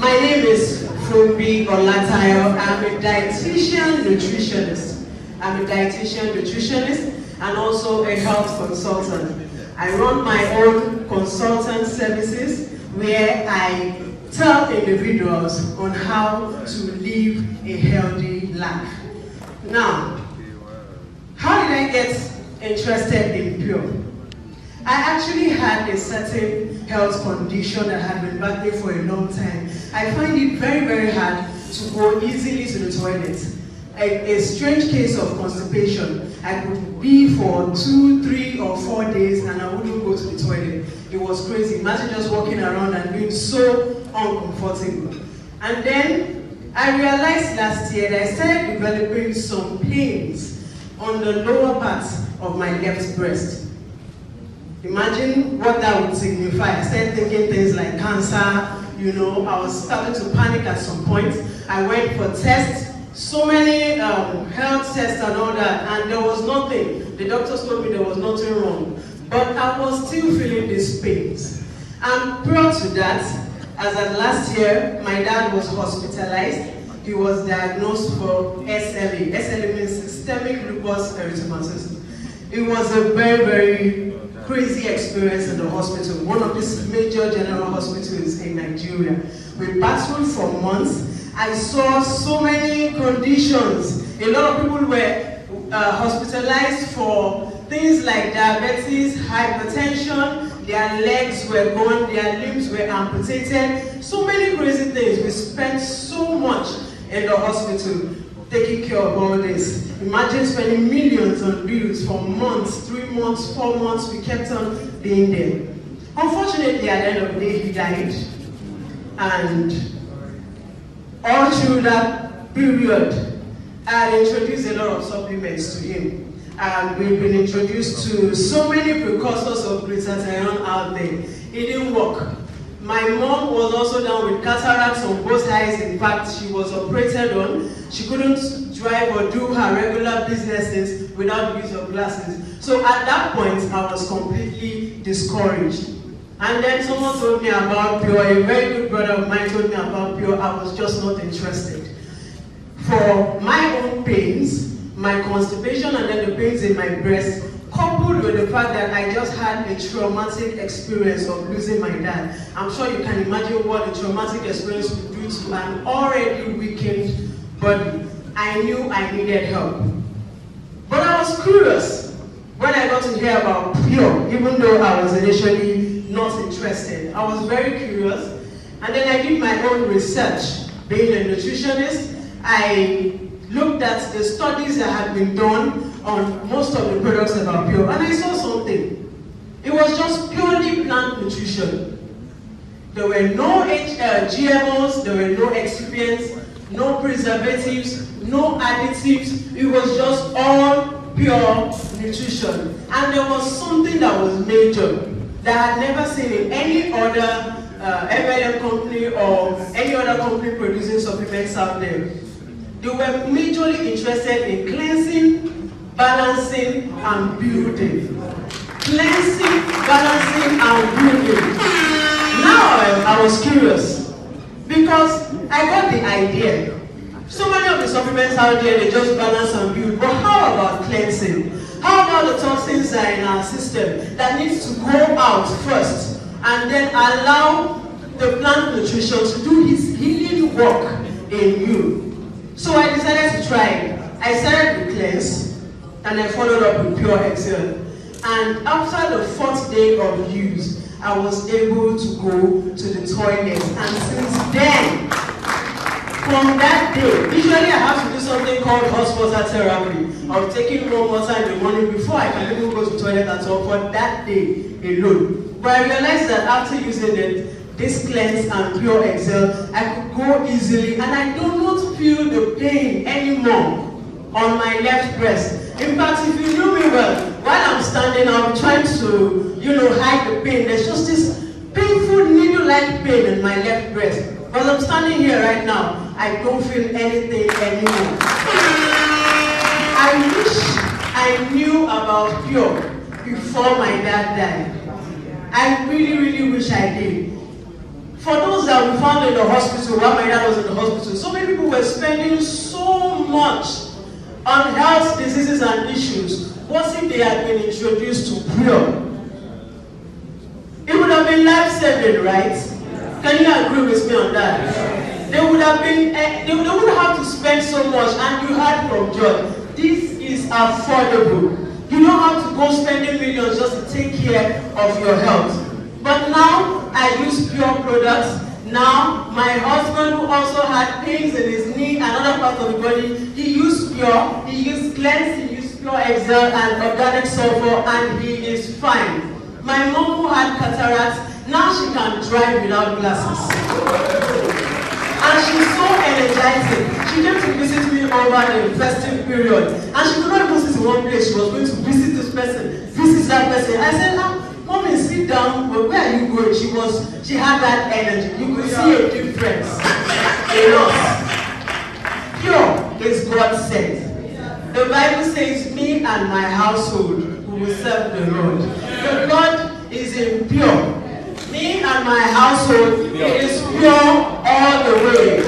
My name is Fumbi Olatayo. I'm a dietitian nutritionist. And also a health consultant. I run my own consultant services where I tell individuals on how to live a healthy life. Now, how did I get interested in Pure? I actually had a certain health condition that had been battling for a long time. I find it very, very hard to go easily to the toilet. A strange case of constipation. I could be for 2, 3, or 4 days and I wouldn't go to the toilet. It was crazy. Imagine just walking around and being so uncomfortable. And then I realized last year that I started developing some pains on the lower part of my left breast. Imagine what that would signify. I started thinking things like cancer, you know, I was starting to panic at some point. I went for tests, so many health tests and all that, and there was nothing. The doctors told me there was nothing wrong. But I was still feeling these pains. And prior to that, as at last year, my dad was hospitalized. He was diagnosed for SLE. SLE means systemic lupus erythematosus. It was a very, very crazy experience in the hospital, one of these major general hospitals in Nigeria. We battled for months. I saw so many conditions. A lot of people were hospitalized for things like diabetes, hypertension, their legs were gone, their limbs were amputated, so many crazy things. We spent so much in the hospital taking care of all this. Imagine spending millions on bills for months, 3 months, 4 months, we kept on being there. Unfortunately, at the end of the day, he died. And all through that period, I had introduced a lot of supplements to him. And we've been introduced to so many precursors of glutathione out there. It didn't work. My mom was also down with cataracts on both eyes. In fact, she was operated on. She couldn't drive or do her regular businesses without the use of glasses. So at that point, I was completely discouraged. And then someone told me about Pure. A very good brother of mine told me about Pure. I was just not interested. For my own pains, my constipation and then the pains in my breast, coupled with the fact that I just had a traumatic experience of losing my dad. I'm sure you can imagine what a traumatic experience would do to an already weakened body. I knew I needed help. But I was curious when I got to hear about Pure, even though I was initially not interested. I was very curious, and then I did my own research. Being a nutritionist, I looked at the studies that had been done on most of the products about Pure, and I saw something. It was just purely plant nutrition. There were no GMOs, there were no excipients, no preservatives, no additives. It was just all pure nutrition. And there was something that was major that I had never seen in any other MLM company or any other company producing supplements out there. They were majorly interested in cleansing, balancing, and building. Cleansing, balancing, and building. Now I was curious because I got the idea. So many of the supplements out there, they just balance and build. But how about cleansing? How about the toxins that are in our system that needs to go out first and then allow the plant nutrition to do its healing work in you? So I decided to try it. I started with cleanse and I followed up with Pure Excel. And after the 4th day of use, I was able to go to the toilet. And since then, from that day, usually I have to do something called hot water therapy. Of taking warm water in the morning before I can even go to the toilet at all for that day alone. But I realized that after using it, this cleanse and Pure Excel, I could go easily and I do not feel the pain anymore on my left breast. In fact, if you know me well, while I'm standing, I'm trying to, hide the pain. There's just this painful needle-like pain in my left breast. But I'm standing here right now, I don't feel anything anymore. I wish I knew about Pure before my dad died. I really, really wish I did. For those that we found in the hospital, while my dad was in the hospital, so many people were spending so much on health diseases and issues. What if they had been introduced to Pure? It would have been life-saving, right? Can you agree with me on that? They would have been, they wouldn't have to spend so much, and you heard from George, this is affordable. You don't have to go spending millions just to take care of your health. But now, I use Pure products. Now, my husband, who also had pains in his knee and other parts of the body, he used Pure, he used Cleanse, he used Pure Excel and organic sulfur, and he is fine. My mom, who had cataracts, now she can drive without glasses. And she's so energizing. She came to visit me over the festive period. And she could not even sit in one place. She was going to visit this person, visit that person. I said, Mommy, sit down. But where are you going? She had that energy. You could see a difference in us. Pure is God sent. The Bible says, me and my household will serve the Lord. The God is in Pure. Me and my household, it is pure all the way.